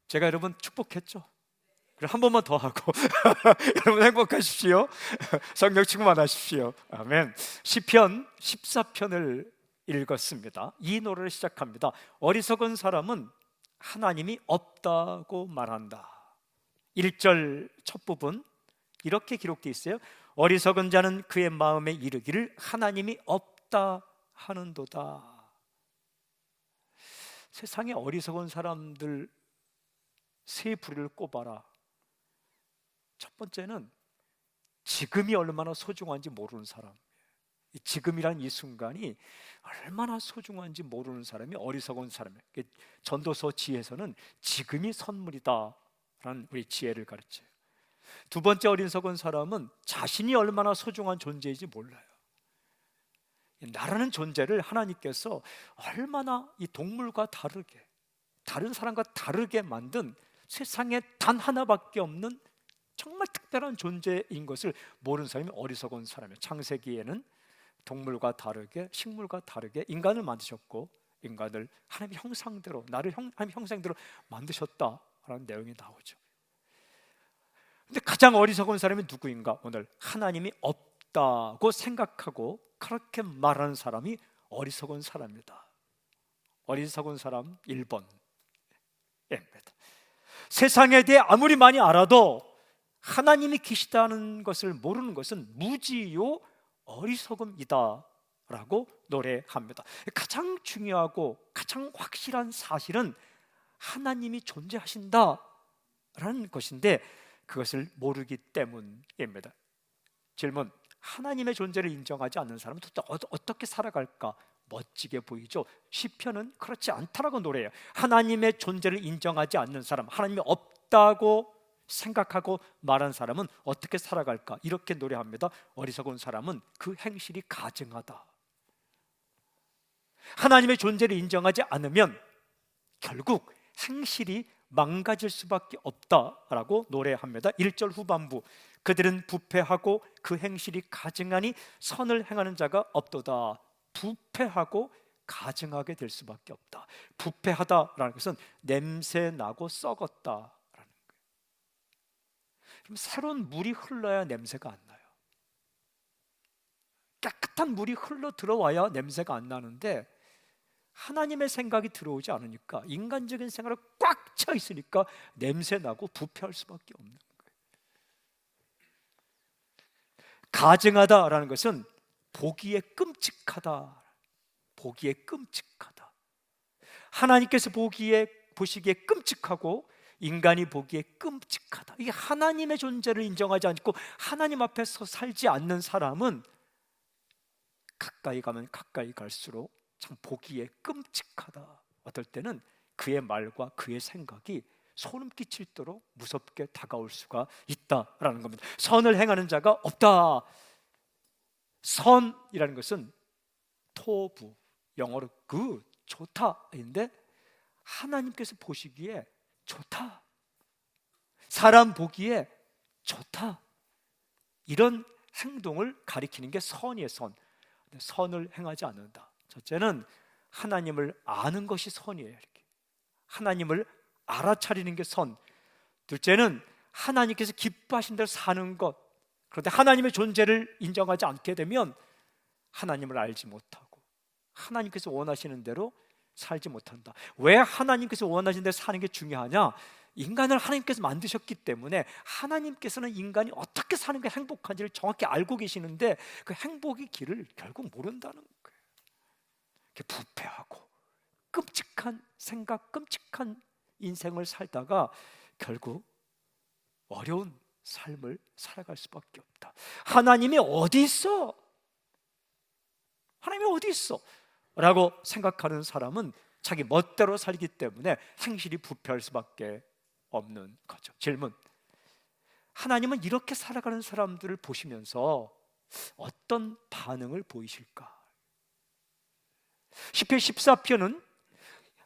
제가 여러분 축복했죠? 그럼 한 번만 더 하고 여러분 행복하십시오. 성령 충만하십시오. 아멘. 시편 14편을 읽었습니다. 이 노래를 시작합니다. 어리석은 사람은 하나님이 없다고 말한다. 1절 첫 부분 이렇게 기록되어 있어요. 어리석은 자는 그의 마음에 이르기를 하나님이 없다 하는도다. 세상에 어리석은 사람들 세 부류를 꼽아라. 첫 번째는 지금이 얼마나 소중한지 모르는 사람. 지금이란 이 순간이 얼마나 소중한지 모르는 사람이 어리석은 사람이에요. 전도서 지혜에서는 지금이 선물이다 라는 우리 지혜를 가르쳐요. 두 번째 어리석은 사람은 자신이 얼마나 소중한 존재인지 몰라요. 나라는 존재를 하나님께서 얼마나 이 동물과 다르게, 다른 사람과 다르게 만든 세상에 단 하나밖에 없는 정말 특별한 존재인 것을 모르는 사람이 어리석은 사람이에요. 창세기에는 동물과 다르게, 식물과 다르게 인간을 만드셨고, 인간을 하나님의 형상대로, 나를 하나님의 형상대로 만드셨다라는 내용이 나오죠. 근데 가장 어리석은 사람이 누구인가? 오늘 하나님이 없다고 생각하고 그렇게 말하는 사람이 어리석은 사람입니다. 어리석은 사람 1번입니다. 세상에 대해 아무리 많이 알아도 하나님이 계시다는 것을 모르는 것은 무지요 어리석음이다 라고 노래합니다. 가장 중요하고 가장 확실한 사실은 하나님이 존재하신다 라는 것인데 그것을 모르기 때문입니다. 질문: 하나님의 존재를 인정하지 않는 사람은 어떻게 살아갈까? 멋지게 보이죠? 시편은 그렇지 않다라고 노래해요. 하나님의 존재를 인정하지 않는 사람, 하나님이 없다고 생각하고 말한 사람은 어떻게 살아갈까? 이렇게 노래합니다. 어리석은 사람은 그 행실이 가증하다. 하나님의 존재를 인정하지 않으면 결국 행실이 망가질 수밖에 없다라고 노래합니다. 1절 후반부: 그들은 부패하고 그 행실이 가증하니 선을 행하는 자가 없도다. 부패하고 가증하게 될 수밖에 없다. 부패하다라는 것은 냄새나고 썩었다라는 거예요. 그럼 새로운 물이 흘러야 냄새가 안 나요. 깨끗한 물이 흘러 들어와야 냄새가 안 나는데 하나님의 생각이 들어오지 않으니까, 인간적인 생각으로 꽉 차 있으니까 냄새나고 부패할 수밖에 없는 거예요. 가증하다라는 것은 보기에 끔찍하다. 보기에 끔찍하다. 하나님께서 보시기에 끔찍하고 인간이 보기에 끔찍하다. 이게 하나님의 존재를 인정하지 않고 하나님 앞에서 살지 않는 사람은 가까이 가면 가까이 갈수록 참 보기에 끔찍하다. 어떨 때는 그의 말과 그의 생각이 소름 끼칠도록 무섭게 다가올 수가 있다라는 겁니다. 선을 행하는 자가 없다. 선이라는 것은 토부, 영어로 good, 좋다인데 하나님께서 보시기에 좋다, 사람 보기에 좋다, 이런 행동을 가리키는 게 선이에요. 선을 행하지 않는다. 첫째는 하나님을 아는 것이 선이에요. 이렇게 하나님을 알아차리는 게 선. 둘째는 하나님께서 기뻐하신 대로 사는 것. 그런데 하나님의 존재를 인정하지 않게 되면 하나님을 알지 못하고 하나님께서 원하시는 대로 살지 못한다. 왜 하나님께서 원하시는 대로 사는 게 중요하냐? 인간을 하나님께서 만드셨기 때문에 하나님께서는 인간이 어떻게 사는 게 행복한지를 정확히 알고 계시는데 그 행복의 길을 결국 모른다는 거예요. 부패하고 끔찍한 생각, 끔찍한 인생을 살다가 결국 어려운 삶을 살아갈 수밖에 없다. 하나님이 어디 있어? 하나님이 어디 있어? 라고 생각하는 사람은 자기 멋대로 살기 때문에 행실이 부패할 수밖에 없는 거죠. 질문: 하나님은 이렇게 살아가는 사람들을 보시면서 어떤 반응을 보이실까? 시편 14편은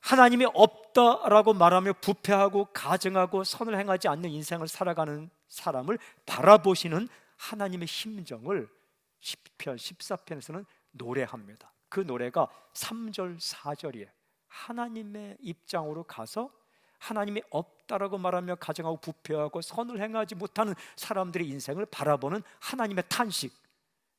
하나님이 없다라고 말하며 부패하고 가증하고 선을 행하지 않는 인생을 살아가는 사람을 바라보시는 하나님의 심정을 시편 14편에서는 노래합니다. 그 노래가 3절 4절이에요. 하나님의 입장으로 가서 하나님이 없다라고 말하며 가정하고 부패하고 선을 행하지 못하는 사람들의 인생을 바라보는 하나님의 탄식,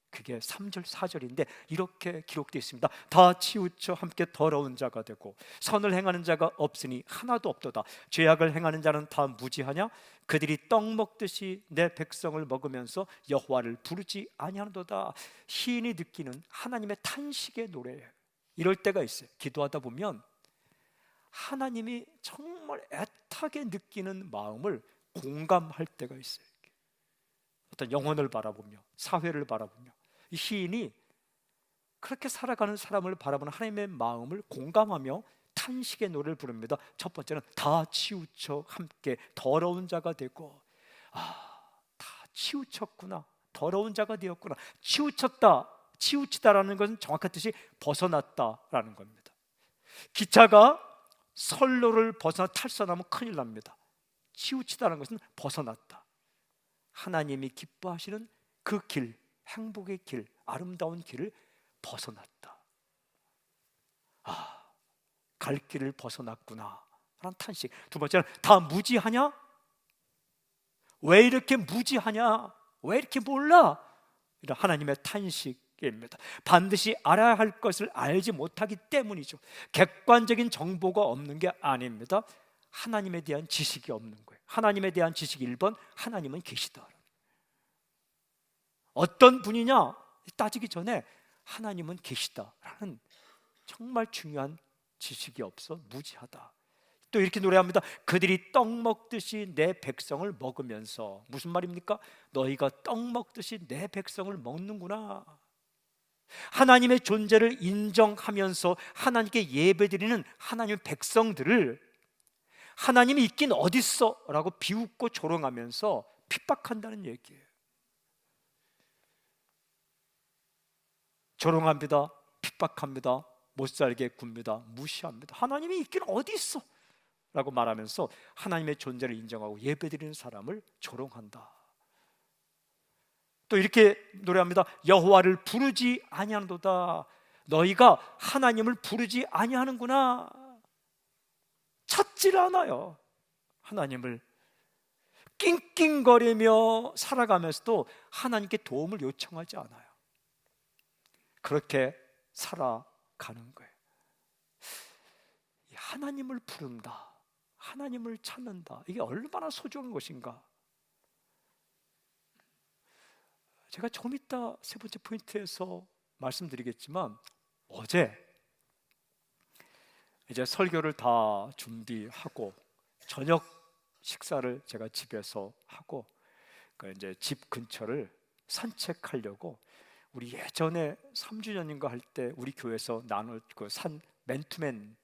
그게 3절 4절인데 이렇게 기록되어 있습니다. 다 치우쳐 함께 더러운 자가 되고 선을 행하는 자가 없으니 하나도 없도다. 죄악을 행하는 자는 다 무지하냐? 그들이 떡 먹듯이 내 백성을 먹으면서 여호와를 부르지 아니하는도다. 시인이 느끼는 하나님의 탄식의 노래예요. 이럴 때가 있어요. 기도하다 보면 하나님이 정말 애타게 느끼는 마음을 공감할 때가 있어요. 어떤 영혼을 바라보며 사회를 바라보며 이 시인이 그렇게 살아가는 사람을 바라보는 하나님의 마음을 공감하며 탄식의 노래를 부릅니다. 첫 번째는 다 치우쳐 함께 더러운 자가 되고, 다 치우쳤구나, 더러운 자가 되었구나. 치우쳤다, 치우치다라는 것은 정확한 뜻이 벗어났다라는 겁니다. 기차가 선로를 벗어나 탈선하면 큰일 납니다. 치우치다는 것은 벗어났다. 하나님이 기뻐하시는 그 길, 행복의 길, 아름다운 길을 벗어났다. 갈 길을 벗어났구나 라는 탄식. 두 번째는 다 무지하냐? 왜 이렇게 무지하냐? 왜 이렇게 몰라? 이런 하나님의 탄식입니다. 반드시 알아야 할 것을 알지 못하기 때문이죠. 객관적인 정보가 없는 게 아닙니다. 하나님에 대한 지식이 없는 거예요. 하나님에 대한 지식 1번, 하나님은 계시다. 어떤 분이냐 따지기 전에 하나님은 계시다라는 정말 중요한 지식이 없어 무지하다. 또 이렇게 노래합니다. 그들이 떡 먹듯이 내 백성을 먹으면서, 무슨 말입니까? 너희가 떡 먹듯이 내 백성을 먹는구나. 하나님의 존재를 인정하면서 하나님께 예배드리는 하나님의 백성들을 하나님이 있긴 어딨어 라고 비웃고 조롱하면서 핍박한다는 얘기예요. 조롱합니다. 핍박합니다. 못살게 굽니다. 무시합니다. 하나님이 있긴 어디 있어? 라고 말하면서 하나님의 존재를 인정하고 예배드리는 사람을 조롱한다. 또 이렇게 노래합니다. 여호와를 부르지 아니하는도다. 너희가 하나님을 부르지 아니하는구나. 찾질 않아요. 하나님을 낑낑거리며 살아가면서도 하나님께 도움을 요청하지 않아요. 그렇게 살아가는 거예요. 하나님을 부른다, 하나님을 찾는다, 이게 얼마나 소중한 것인가. 제가 좀 이따 세 번째 포인트에서 말씀드리겠지만, 어제 이제 설교를 다 준비하고 저녁 식사를 제가 집에서 하고 이제 집 근처를 산책하려고, 우리 예전에 3주년인가 할 때 우리 교회에서 나눌 그 산 맨투맨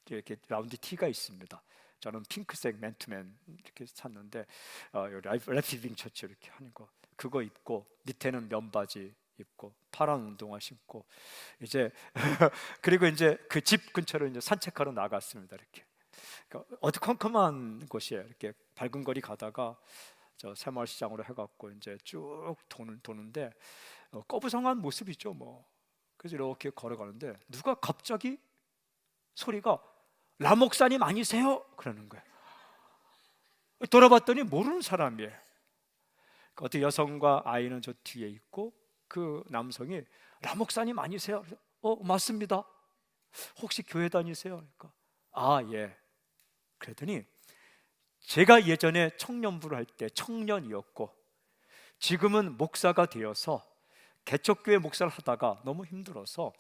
이렇게 라운드 티가 있습니다. 저는 핑크색 맨투맨 이렇게 샀는데 랩시빙 처치 이렇게 하는 거, 그거 입고 밑에는 면바지 입고 파란 운동화 신고 이제 그리고 이제 그 집 근처로 이제 산책하러 나갔습니다. 이렇게 그러니까 어두컴컴한 곳이에요. 이렇게 밝은 거리 가다가 저 새마을시장으로 해갖고 이제 쭉 도는데 꺼부성한 모습이죠, 뭐. 그래서 이렇게 걸어가는데 누가 갑자기 소리가 라 목사님 아니세요? 그러는 거예요. 돌아봤더니 모르는 사람이에요. 어떤 여성과 아이는 저 뒤에 있고 그 남성이 라 목사님 아니세요? 맞습니다. 혹시 교회 다니세요? 그러니까 예. 그랬더니 제가 예전에 청년부를 할 때 청년이었고 지금은 목사가 되어서 개척교회 목사를 하다가 너무 힘들어서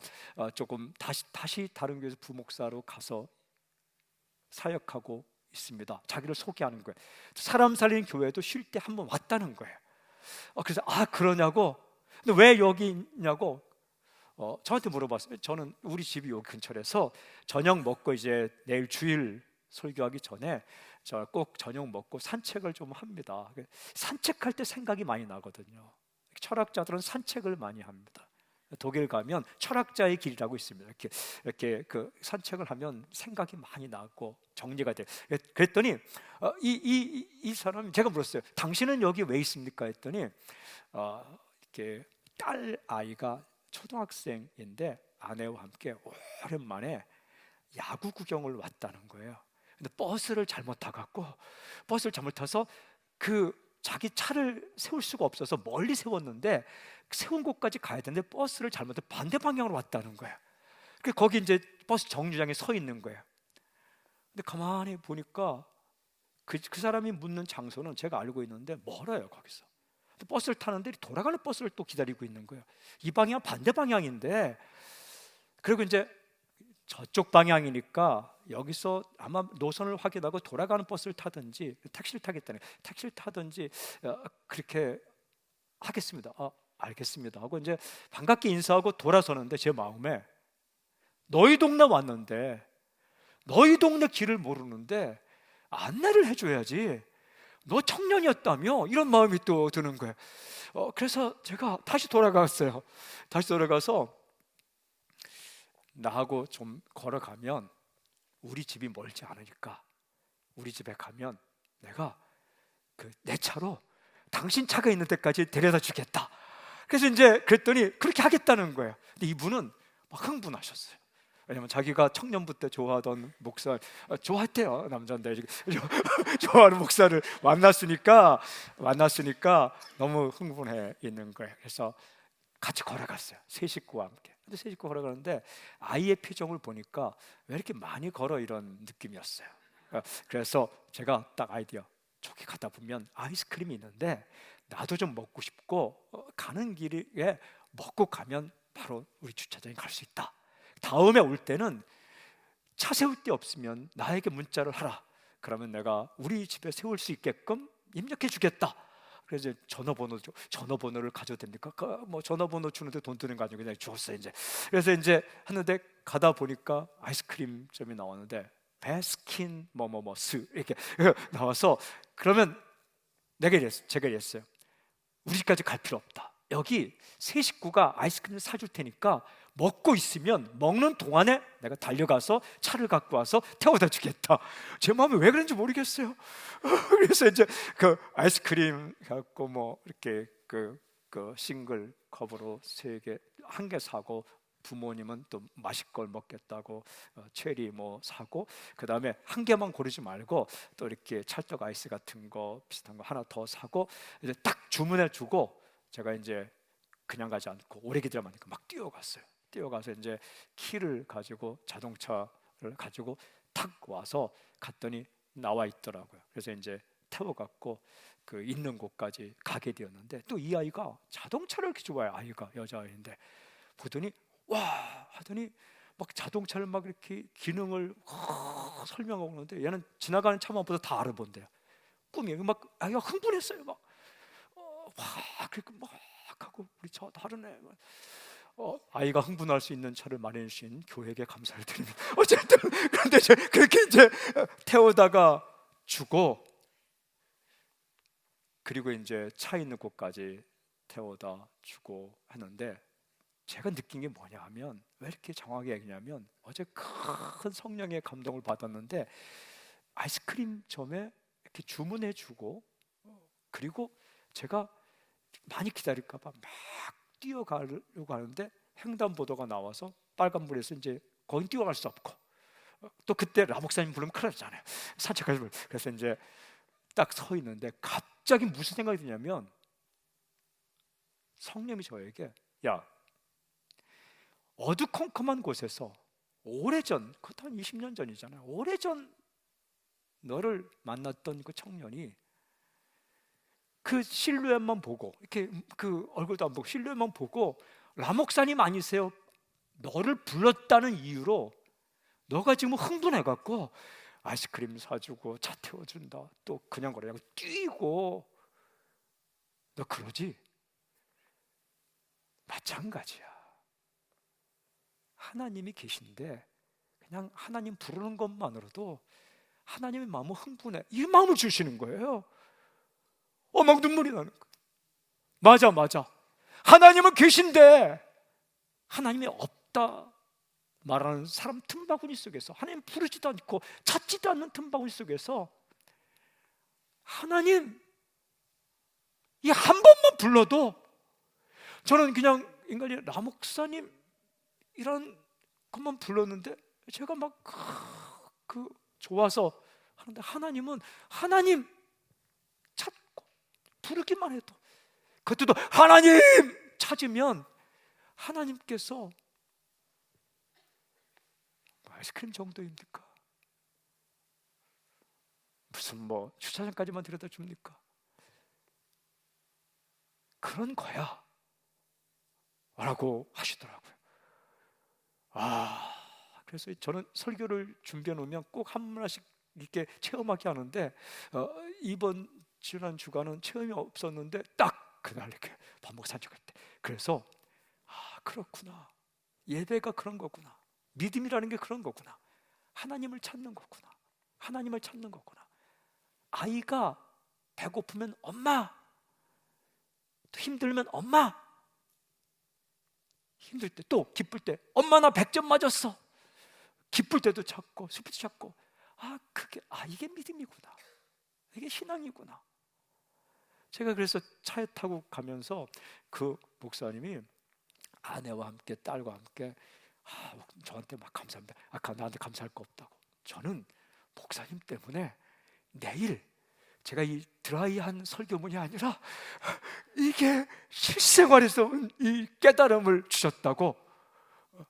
조금 다시 다른 교회에서 부목사로 가서 사역하고 있습니다. 자기를 소개하는 거예요. 사람 살리는 교회도 쉴 때 한번 왔다는 거예요. 그래서 그러냐고, 근데 왜 여기 있냐고 저한테 물어봤어요. 저는 우리 집이 여기 근처라서 저녁 먹고 이제 내일 주일 설교하기 전에 저 꼭 저녁 먹고 산책을 좀 합니다. 산책할 때 생각이 많이 나거든요. 철학자들은 산책을 많이 합니다. 독일 가면 철학자의 길이라고 있습니다. 이렇게 그 산책을 하면 생각이 많이 나고 정리가 돼. 그랬더니 이 사람, 제가 물었어요. 당신은 여기 왜 있습니까? 했더니 이렇게 딸 아이가 초등학생인데 아내와 함께 오랜만에 야구 구경을 왔다는 거예요. 근데 버스를 잘못 타갖고 버스를 잘못 타서 그 자기 차를 세울 수가 없어서 멀리 세웠는데 세운 곳까지 가야 되는데 버스를 잘못해서 반대 방향으로 왔다는 거예요. 그 거기 이제 버스 정류장에 서 있는 거예요. 근데 가만히 보니까 그 사람이 묻는 장소는 제가 알고 있는데 멀어요. 거기서 버스를 타는데 돌아가는 버스를 또 기다리고 있는 거예요. 이 방향 반대 방향인데, 그리고 이제 저쪽 방향이니까 여기서 아마 노선을 확인하고 돌아가는 버스를 타든지 택시를 타겠다는, 택시를 타든지 그렇게 하겠습니다. 알겠습니다 하고 이제 반갑게 인사하고 돌아서는데 제 마음에 너희 동네 왔는데 너희 동네 길을 모르는데 안내를 해줘야지, 너 청년이었다며, 이런 마음이 또 드는 거예요. 그래서 제가 다시 돌아갔어요. 다시 돌아가서 나하고 좀 걸어가면 우리 집이 멀지 않으니까 우리 집에 가면 내가 내 차로 당신 차가 있는 데까지 데려다 주겠다. 그래서 이제 그랬더니 그렇게 하겠다는 거예요. 근데 이분은 막 흥분하셨어요. 왜냐면 자기가 청년부 때 좋아하던 목사, 좋아했대요. 남자인데 좋아하는 목사를 만났으니까 너무 흥분해 있는 거예요. 그래서 같이 걸어갔어요. 세 식구와 함께. 근데 세 식구 걸어가는데 아이의 표정을 보니까 왜 이렇게 많이 걸어, 이런 느낌이었어요. 그래서 제가 딱 아이디어, 저기 가다 보면 아이스크림이 있는데 나도 좀 먹고 싶고 가는 길에 먹고 가면 바로 우리 주차장에 갈 수 있다. 다음에 올 때는 차 세울 데 없으면 나에게 문자를 하라. 그러면 내가 우리 집에 세울 수 있게끔 입력해 주겠다. 그래서 전화번호를 가져도 됩니까? 뭐 전화번호 주는데 돈 드는 거 아니고 그냥 줬어요. 이제 그래서 이제 하는데 가다 보니까 아이스크림점이 나왔는데 베스킨 뭐뭐뭐스 이렇게 나와서, 그러면 제가 이랬어요. 우리 집까지 갈 필요 없다. 여기 세 식구가 아이스크림을 사줄 테니까 먹고 있으면 먹는 동안에 내가 달려가서 차를 갖고 와서 태워다 주겠다. 제 마음이 왜 그런지 모르겠어요. 그래서 이제 그 아이스크림 갖고 뭐 이렇게 그 싱글 컵으로 한 개 사고, 부모님은 또 마실 걸 먹겠다고 체리 뭐 사고, 그 다음에 한 개만 고르지 말고 또 이렇게 찰떡 아이스 같은 거 비슷한 거 하나 더 사고, 이제 딱 주문해 주고 제가 이제 그냥 가지 않고 오래 기다리면 안 되니까 막 뛰어갔어요. 뛰어가서 이제 키를 가지고 자동차를 가지고 탁 와서 갔더니 나와 있더라고요. 그래서 이제 태워갖고 그 있는 곳까지 가게 되었는데, 또 이 아이가 자동차를 이렇게 좋아해요. 아이가 여자아이인데 보더니 와 하더니 막 자동차를 막 이렇게 기능을 설명하고 오는데 얘는 지나가는 차만 보다 다 알아본대요. 꿈이에요. 막 아이가 흥분했어요. 막 그러니까 막 하고 우리 차 다르네. 아이가 흥분할 수 있는 차를 마련해 주신 교회에게 감사를 드립니다. 어쨌든 그런데 그렇게 이제 태우다가 주고, 그리고 이제 차 있는 곳까지 태워다 주고 했는데, 제가 느낀 게 뭐냐 하면, 왜 이렇게 정확하게 얘기냐면, 어제 큰 성령의 감동을 받았는데 아이스크림점에 이렇게 주문해 주고, 그리고 제가 많이 기다릴까 봐 막 뛰어가려고 하는데 횡단보도가 나와서 빨간불에서 이제 거긴 뛰어갈 수 없고, 또 그때 라목사님 부르면 큰일 나잖아요. 산책하지. 그래서 이제 딱 서 있는데 갑자기 무슨 생각이 드냐면, 성령이 저에게 야, 어두컴컴한 곳에서 오래전, 그것도 한 20년 전이잖아요. 오래전 너를 만났던 그 청년이 그 실루엣만 보고, 이렇게 그 얼굴도 안 보고 실루엣만 보고 라 목사님 아니세요? 너를 불렀다는 이유로 너가 지금 흥분해갖고 아이스크림 사주고 차 태워준다, 또 그냥 그러냐고 뛰고, 너 그러지? 마찬가지야. 하나님이 계신데 그냥 하나님 부르는 것만으로도 하나님의 마음은 흥분해, 이 마음을 주시는 거예요. 막 눈물이 나는 거예요. 맞아. 하나님은 계신데 하나님이 없다 말하는 사람 틈바구니 속에서, 하나님 부르지도 않고 찾지도 않는 틈바구니 속에서 하나님 이 한 번만 불러도, 저는 그냥 인간이 라 목사님 이런 것만 불렀는데 제가 막 좋아서 하는데 하나님은 하나님 찾고 부르기만 해도, 그것도 하나님 찾으면 하나님께서 아이스크림 정도입니까? 무슨 뭐 주차장까지만 데려다 줍니까? 그런 거야 라고 하시더라고요. 그래서 저는 설교를 준비해 놓으면 꼭 한 문화씩 이렇게 체험하게 하는데, 이번 지난 주간은 체험이 없었는데 딱 그날 이렇게 반복 산책할 때, 그래서 그렇구나, 예배가 그런 거구나, 믿음이라는 게 그런 거구나, 하나님을 찾는 거구나, 하나님을 찾는 거구나. 아이가 배고프면 엄마, 또 힘들면 엄마, 힘들 때 또 기쁠 때 엄마 나 100점 맞았어, 기쁠 때도 찾고 슬플 때 찾고, 이게 믿음이구나, 이게 신앙이구나. 제가 그래서 차에 타고 가면서 그 목사님이 아내와 함께 딸과 함께 저한테 막 감사합니다. 나한테 감사할 거 없다고. 저는 목사님 때문에 내일 제가 이 드라이한 설교문이 아니라 이게 실생활에서 이 깨달음을 주셨다고,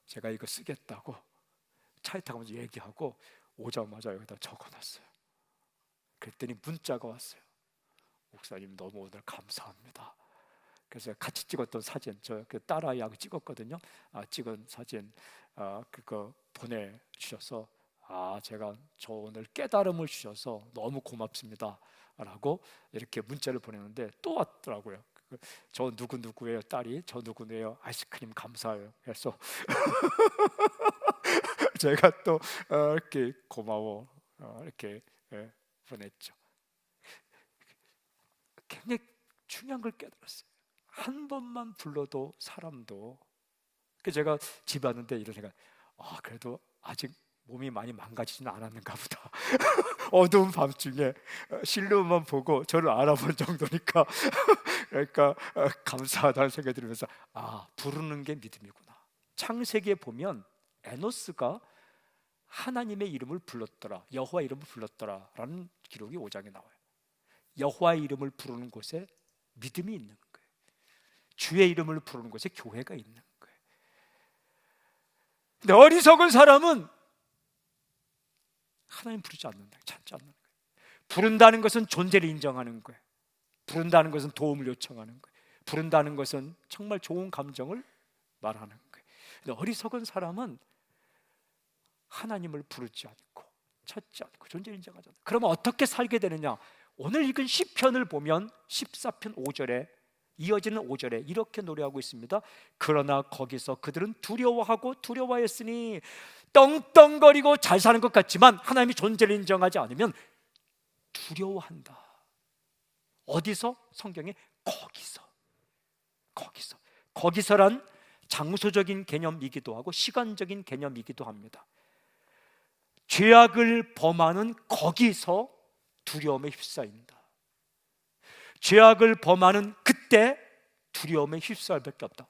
제가 이거 쓰겠다고 차에 타고 얘기하고 오자마자 여기다 적어놨어요. 그랬더니 문자가 왔어요. 목사님 너무 오늘 감사합니다. 그래서 같이 찍었던 사진, 저 그 딸아이하고 찍었거든요. 찍은 사진 그거 보내주셔서 제가 저 오늘 깨달음을 주셔서 너무 고맙습니다 라고 이렇게 문자를 보내는데 또 왔더라고요. 저 누구누구예요 딸이, 저 누구예요, 아이스크림 감사해요. 그래서 제가 또 이렇게 고마워 이렇게 보냈죠. 굉장히 중요한 걸 깨달았어요. 한 번만 불러도 사람도. 제가 집에 왔는데 이런 생각, 그래도 아직 몸이 많이 망가지지는 않았는가 보다. 어두운 밤중에 실루만 보고 저를 알아본 정도니까 그러니까 감사하다는 생각이 들으면서 부르는 게 믿음이구나. 창세기에 보면 에노스가 하나님의 이름을 불렀더라, 여호와 이름을 불렀더라 라는 기록이 5장에 나와요. 여호와의 이름을 부르는 곳에 믿음이 있는 거예요. 주의 이름을 부르는 곳에 교회가 있는 거예요. 근데 어리석은 사람은 하나님 부르지 않는다, 찾지 않는 거예요. 부른다는 것은 존재를 인정하는 거예요. 부른다는 것은 도움을 요청하는 거예요. 부른다는 것은 정말 좋은 감정을 말하는 거예요. 근데 어리석은 사람은 하나님을 부르지 않고 찾지 않고 존재를 인정하지 않고, 그러면 어떻게 살게 되느냐? 오늘 읽은 시편을 보면 14편 5절에 이어지는 5절에 이렇게 노래하고 있습니다. 그러나 거기서 그들은 두려워하였으니, 떵떵거리고 잘 사는 것 같지만 하나님이 존재를 인정하지 않으면 두려워한다. 어디서? 성경에 거기서란 장소적인 개념이기도 하고 시간적인 개념이기도 합니다. 죄악을 범하는 거기서 두려움에 휩싸인다. 죄악을 범하는 그때 두려움에 휩싸일 밖에 없다.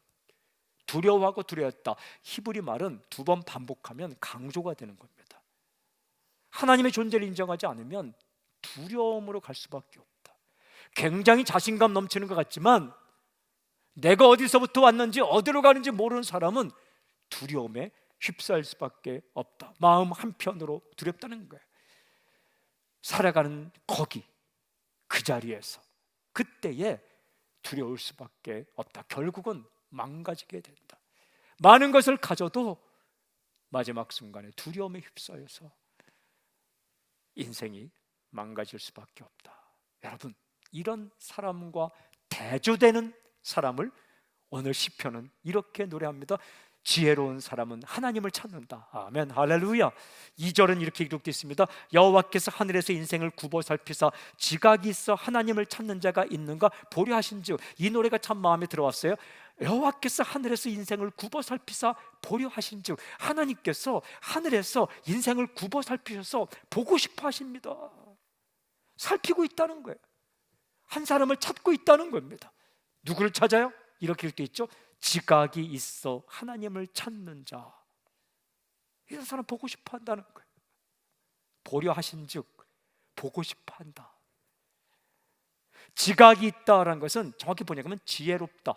두려워하고 두려웠다. 히브리 말은 2번 반복하면 강조가 되는 겁니다. 하나님의 존재를 인정하지 않으면 두려움으로 갈 수밖에 없다. 굉장히 자신감 넘치는 것 같지만 내가 어디서부터 왔는지 어디로 가는지 모르는 사람은 두려움에 휩싸일 수밖에 없다. 마음 한편으로 두렵다는 거예요. 살아가는 거기, 그 자리에서 그때에 두려울 수밖에 없다. 결국은 망가지게 된다. 많은 것을 가져도 마지막 순간에 두려움에 휩싸여서 인생이 망가질 수밖에 없다. 여러분, 이런 사람과 대조되는 사람을 오늘 시편은 이렇게 노래합니다. 지혜로운 사람은 하나님을 찾는다. 아멘, 할렐루야. 2절은 이렇게 기록되어 있습니다. 여호와께서 하늘에서 인생을 굽어 살피사 지각이 있어 하나님을 찾는 자가 있는가 보려 하신즉. 이 노래가 참 마음에 들어왔어요. 여호와께서 하늘에서 인생을 굽어 살피사 보려 하신즉, 하나님께서 하늘에서 인생을 굽어 살피셔서 보고 싶어 하십니다. 살피고 있다는 거예요. 한 사람을 찾고 있다는 겁니다. 누구를 찾아요? 이렇게 기록되어 있죠. 지각이 있어 하나님을 찾는 자. 이런 사람 보고 싶어 한다는 거예요. 보려 하신즉, 보고 싶어 한다. 지각이 있다라는 것은 정확히 번역하면 지혜롭다,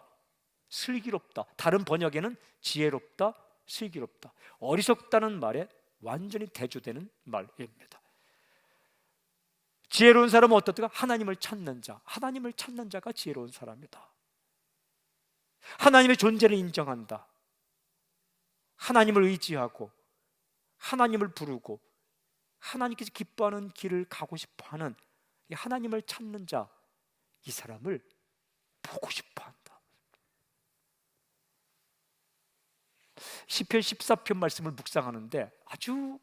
슬기롭다. 다른 번역에는 지혜롭다, 슬기롭다. 어리석다는 말에 완전히 대조되는 말입니다. 지혜로운 사람은 어떻든가? 하나님을 찾는 자. 하나님을 찾는 자가 지혜로운 사람이다. 하나님의 존재를 인정한다. 하나님을 의지하고 하나님을 부르고 하나님께서 기뻐하는 길을 가고 싶어하는 이 하나님을 찾는 자, 이 사람을 보고 싶어한다. 시편 14편 말씀을 묵상하는데 아주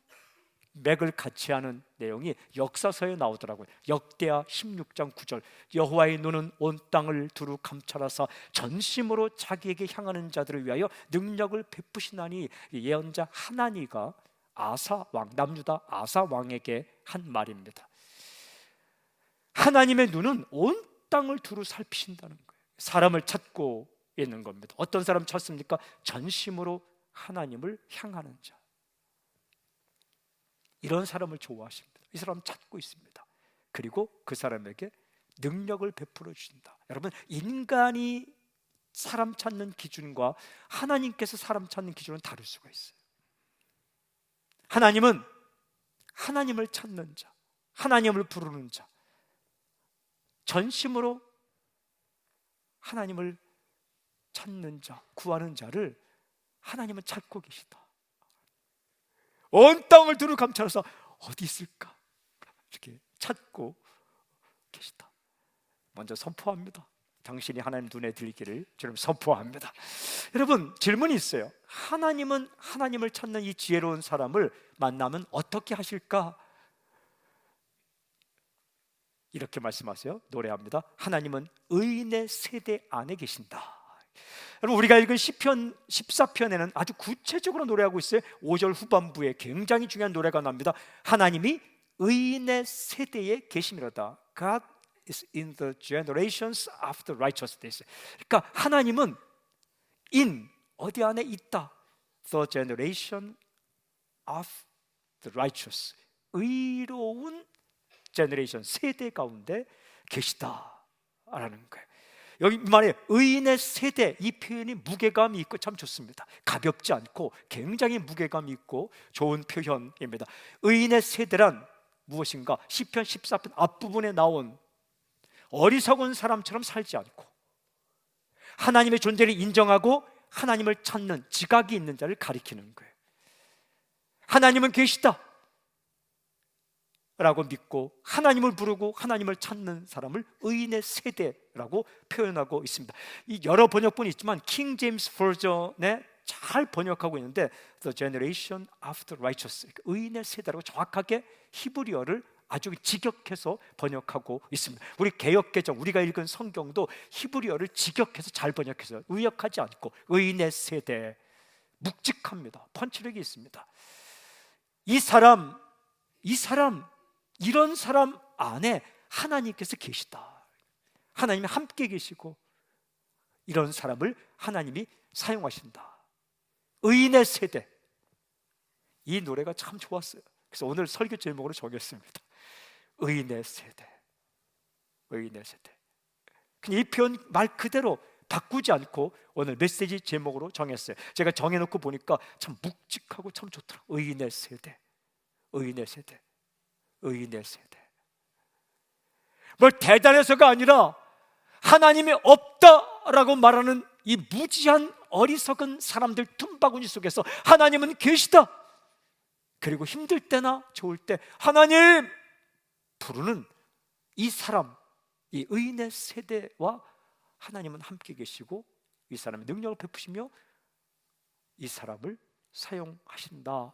맥을 같이 하는 내용이 역사서에 나오더라고요. 역대하 16장 9절, 여호와의 눈은 온 땅을 두루 감찰하사 전심으로 자기에게 향하는 자들을 위하여 능력을 베푸시나니, 예언자 하나니가 아사 왕, 남유다 아사 왕에게 한 말입니다. 하나님의 눈은 온 땅을 두루 살피신다는 거예요. 사람을 찾고 있는 겁니다. 어떤 사람 찾습니까? 전심으로 하나님을 향하는 자. 이런 사람을 좋아하십니다. 이 사람 찾고 있습니다. 그리고 그 사람에게 능력을 베풀어 주신다. 여러분, 인간이 사람 찾는 기준과 하나님께서 사람 찾는 기준은 다를 수가 있어요. 하나님은 하나님을 찾는 자, 하나님을 부르는 자, 전심으로 하나님을 찾는 자, 구하는 자를 하나님은 찾고 계시다. 온 땅을 두루 감찰해서 어디 있을까? 이렇게 찾고 계시다. 먼저 선포합니다. 당신이 하나님 눈에 들기를 저는 선포합니다. 여러분, 질문이 있어요. 하나님은 하나님을 찾는 이 지혜로운 사람을 만나면 어떻게 하실까? 이렇게 말씀하세요. 노래합니다. 하나님은 의인의 세대 안에 계신다. 여러분, 우리가 읽은 시편 14편에는 아주 구체적으로 노래하고 있어요. 5절 후반부에 굉장히 중요한 노래가 납니다. 하나님이 의인의 세대에 계심이로다. God is in the generations of the righteous. 그러니까 하나님은 in, 어디 안에 있다. The generation of the righteous, 의로운 제너레이션, 세대 가운데 계시다라는 거예요. 여기 말에 의인의 세대, 이 표현이 무게감이 있고 참 좋습니다. 가볍지 않고 굉장히 무게감이 있고 좋은 표현입니다. 의인의 세대란 무엇인가? 시편 14편 앞부분에 나온 어리석은 사람처럼 살지 않고 하나님의 존재를 인정하고 하나님을 찾는 지각이 있는 자를 가리키는 거예요. 하나님은 계시다 라고 믿고 하나님을 부르고 하나님을 찾는 사람을 의인의 세대라고 표현하고 있습니다. 이 여러 번역본이 있지만 킹 제임스 버전에 잘 번역하고 있는데 The generation of the righteous, 의인의 세대라고 정확하게 히브리어를 아주 직역해서 번역하고 있습니다. 우리 개역개정, 우리가 읽은 성경도 히브리어를 직역해서 잘 번역해서 의역하지 않고 의인의 세대, 묵직합니다. 펀치력이 있습니다. 이 사람 이런 사람 안에 하나님께서 계시다. 하나님이 함께 계시고 이런 사람을 하나님이 사용하신다. 의인의 세대. 이 노래가 참 좋았어요. 그래서 오늘 설교 제목으로 정했습니다. 의인의 세대. 의인의 세대. 이 표현 말 그대로 바꾸지 않고 오늘 메시지 제목으로 정했어요. 제가 정해놓고 보니까 참 묵직하고 참 좋더라고요. 의인의 세대. 의인의 세대. 의인의 세대. 뭘 대단해서가 아니라 하나님이 없다라고 말하는 이 무지한 어리석은 사람들 tum바구니 속에서 하나님은 계시다. 그리고 힘들 때나 좋을 때 하나님 부르는 이 사람, 이 의인의 세대와 하나님은 함께 계시고 이 사람의 능력을 베푸시며 이 사람을 사용하신다라는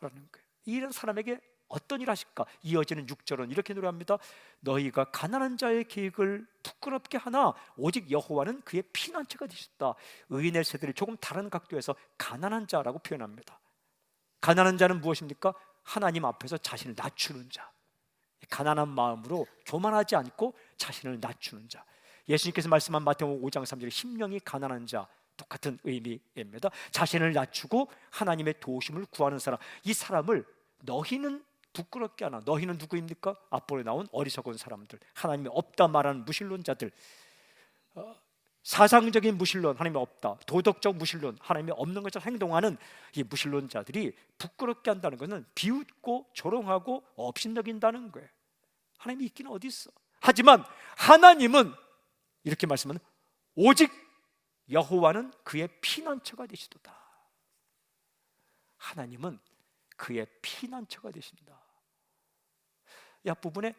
거예요. 이런 사람에게 어떤 일 하실까? 이어지는 6절은 이렇게 노래합니다. 너희가 가난한 자의 계획을 부끄럽게 하나 오직 여호와는 그의 피난처가 되셨다. 의인의 세대를 조금 다른 각도에서 가난한 자라고 표현합니다. 가난한 자는 무엇입니까? 하나님 앞에서 자신을 낮추는 자, 가난한 마음으로 교만하지 않고 자신을 낮추는 자. 예수님께서 말씀한 마태복음 5장 3절에 심령이 가난한 자, 똑같은 의미입니다. 자신을 낮추고 하나님의 도우심을 구하는 사람, 이 사람을 너희는 부끄럽게 하나. 너희는 누구입니까? 앞으로 나온 어리석은 사람들, 하나님이 없다 말하는 무신론자들, 사상적인 무신론, 하나님이 없다, 도덕적 무신론, 하나님이 없는 것처럼 행동하는 이 무신론자들이 부끄럽게 한다는 것은 비웃고 조롱하고 업신여긴다는 거예요. 하나님이 있기는 어디 있어? 하지만 하나님은 이렇게 말씀하는, 오직 여호와는 그의 피난처가 되시도다. 하나님은 그의 피난처가 되신다. 이 앞부분에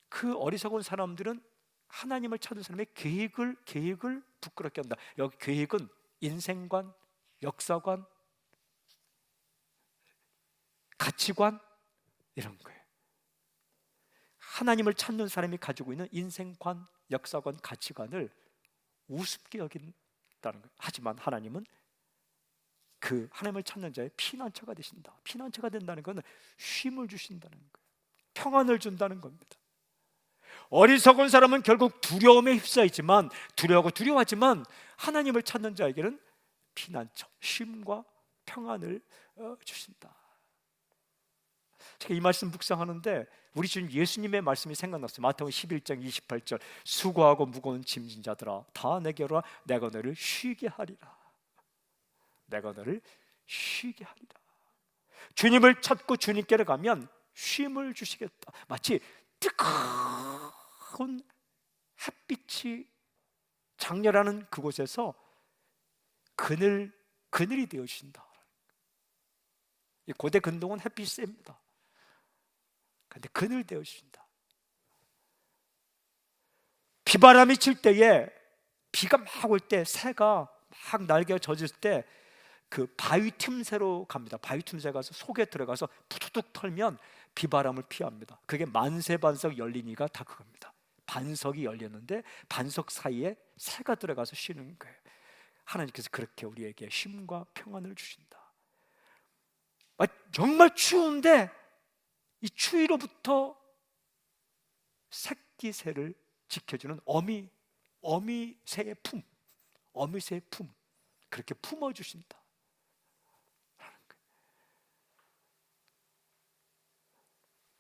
그 어리석은 사람들은 하나님을 찾은 사람의 계획을 부끄럽게 한다. 여기 계획은 인생관, 역사관, 가치관, 이런 거예요. 하나님을 찾는 사람이 가지고 있는 인생관, 역사관, 가치관을 우습게 여긴다는 거예요. 하지만 하나님은 그 하나님을 찾는 자의 피난처가 되신다. 피난처가 된다는 것은 쉼을 주신다는 거예요. 평안을 준다는 겁니다. 어리석은 사람은 결국 두려움에 휩싸이지만, 두려워하지만 하나님을 찾는 자에게는 피난처, 쉼과 평안을 주신다. 제가 이 말씀 묵상하는데 우리 주님 예수님의 말씀이 생각났어요. 마태복음 11장 28절, 수고하고 무거운 짐진 자들아 다 내게로 와, 내가 너를 쉬게 하리라. 내가 너를 쉬게 하리라. 주님을 찾고 주님께로 가면 쉼을 주시겠다. 마치 뜨거운 햇빛이 장렬하는 그곳에서 그늘이 되어주신다. 고대 근동은 햇빛이 셉니다. 그런데 그늘 되어주신다. 비바람이 칠 때에, 비가 막 올 때, 새가 막 날개가 젖을 때 그 바위 틈새로 갑니다. 바위 틈새 가서 속에 들어가서 푸두둑 털면 비바람을 피합니다. 그게 만세반석 열리니가 다 그겁니다. 반석이 열렸는데 반석 사이에 새가 들어가서 쉬는 거예요. 하나님께서 그렇게 우리에게 쉼과 평안을 주신다. 정말 추운데 이 추위로부터 새끼새를 지켜주는 어미새의 품, 그렇게 품어주신다.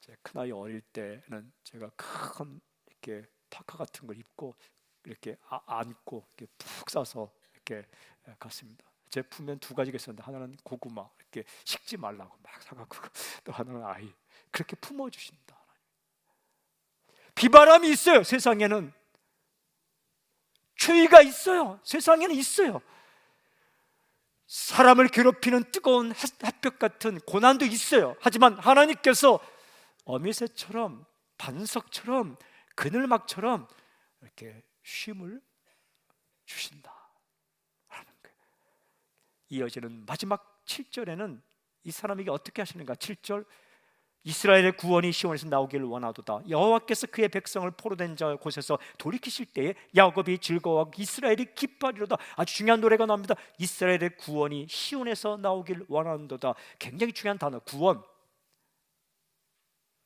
제 큰아이 어릴 때는 제가 큰 이렇게 파카 같은 걸 입고 이렇게 안고 이렇게 푹 싸서 이렇게 갔습니다. 제 품엔 두 가지가 있었는데, 하나는 고구마 이렇게 식지 말라고 막 사갖고, 또 하나는 아이. 그렇게 품어주신다. 비바람이 있어요. 세상에는 추위가 있어요. 세상에는 있어요. 사람을 괴롭히는 뜨거운 햇볕 같은 고난도 있어요. 하지만 하나님께서 어미새처럼, 반석처럼, 그늘막처럼 이렇게 쉼을 주신다. 이어지는 마지막 7절에는 이 사람에게 어떻게 하시는가? 7절, 이스라엘의 구원이 시온에서 나오기를 원하도다. 여호와께서 그의 백성을 포로된 자 곳에서 돌이키실 때에 야곱이 즐거워하고 이스라엘이 기뻐하리로다. 아주 중요한 노래가 나옵니다. 이스라엘의 구원이 시온에서 나오기를 원하도다. 굉장히 중요한 단어, 구원.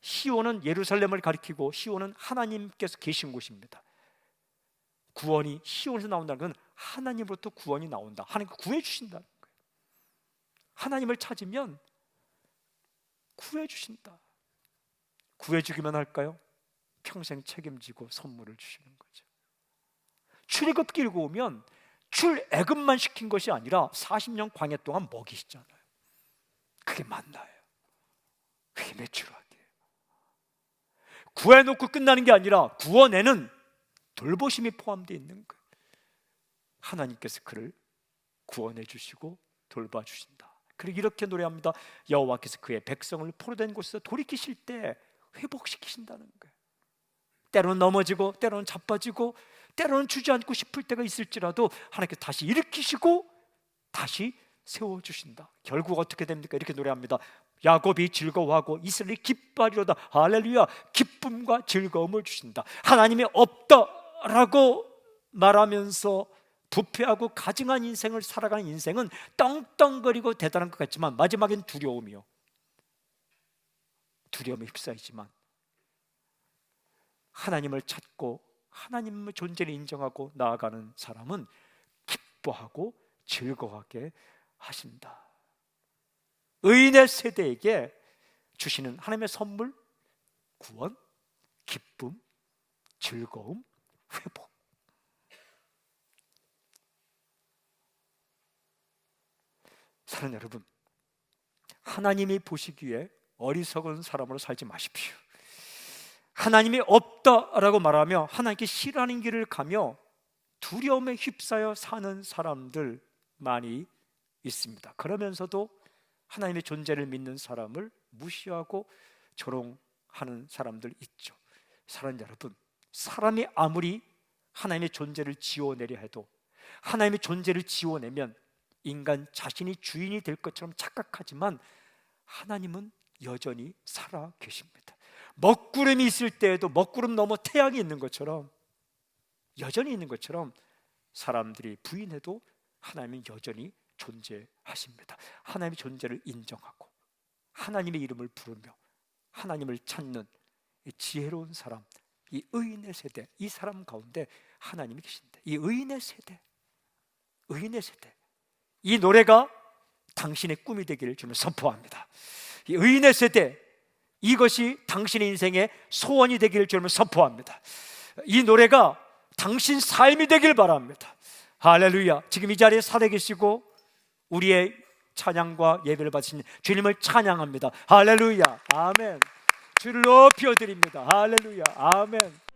시온은 예루살렘을 가리키고, 시온은 하나님께서 계신 곳입니다. 구원이 시온에서 나온다는 건 하나님으로부터 구원이 나온다. 하나님께 구해 주신다는 거예요. 하나님을 찾으면 구해 주신다. 구해 주기만 할까요? 평생 책임지고 선물을 주시는 거죠. 출애굽 길고 오면 출애굽만 시킨 것이 아니라 40년 광야 동안 먹이시잖아요. 그게 만나예요. 그게 매출하기예요. 구해놓고 끝나는 게 아니라 구원에는 돌보심이 포함되어 있는 거예요. 하나님께서 그를 구원해 주시고 돌봐 주신다. 그리고 이렇게 노래합니다. 여호와께서 그의 백성을 포로된 곳에서 돌이키실 때 회복시키신다는 거예요. 때로는 넘어지고, 때로는 자빠지고, 때로는 주저앉고 싶을 때가 있을지라도 하나님께서 다시 일으키시고 다시 세워주신다. 결국 어떻게 됩니까? 이렇게 노래합니다. 야곱이 즐거워하고 이스라엘이 기뻐하리로다. 할렐루야. 기쁨과 즐거움을 주신다. 하나님이 없다라고 말하면서 부패하고 가증한 인생을 살아가는 인생은 떵떵거리고 대단한 것 같지만 마지막엔 두려움에 휩싸이지만, 하나님을 찾고 하나님의 존재를 인정하고 나아가는 사람은 기뻐하고 즐거워하게 하신다. 의인의 세대에게 주시는 하나님의 선물, 구원, 기쁨, 즐거움, 회복. 사랑하는 여러분, 하나님이 보시기에 어리석은 사람으로 살지 마십시오. 하나님이 없다라고 말하며 하나님께 싫어하는 길을 가며 두려움에 휩싸여 사는 사람들 많이 있습니다. 그러면서도 하나님의 존재를 믿는 사람을 무시하고 조롱하는 사람들 있죠. 사랑하는 여러분, 사람이 아무리 하나님의 존재를 지워내려 해도 하나님의 존재를 지워내면 인간 자신이 주인이 될 것처럼 착각하지만 하나님은 여전히 살아 계십니다. 먹구름이 있을 때에도 먹구름 너머 태양이 있는 것처럼, 여전히 있는 것처럼 사람들이 부인해도 하나님은 여전히 존재하십니다. 하나님의 존재를 인정하고 하나님의 이름을 부르며 하나님을 찾는 이 지혜로운 사람, 이 의인의 세대, 이 사람 가운데 하나님이 계신데, 이 의인의 세대, 의인의 세대, 이 노래가 당신의 꿈이 되기를 주님 선포합니다. 이 의인의 세대, 이것이 당신의 인생의 소원이 되기를 주님 선포합니다. 이 노래가 당신 삶이 되길 바랍니다. 할렐루야. 지금 이 자리에 살아계시고 우리의 찬양과 예배를 받으신 주님을 찬양합니다. 할렐루야. 아멘. 주를 높여 드립니다. 할렐루야. 아멘.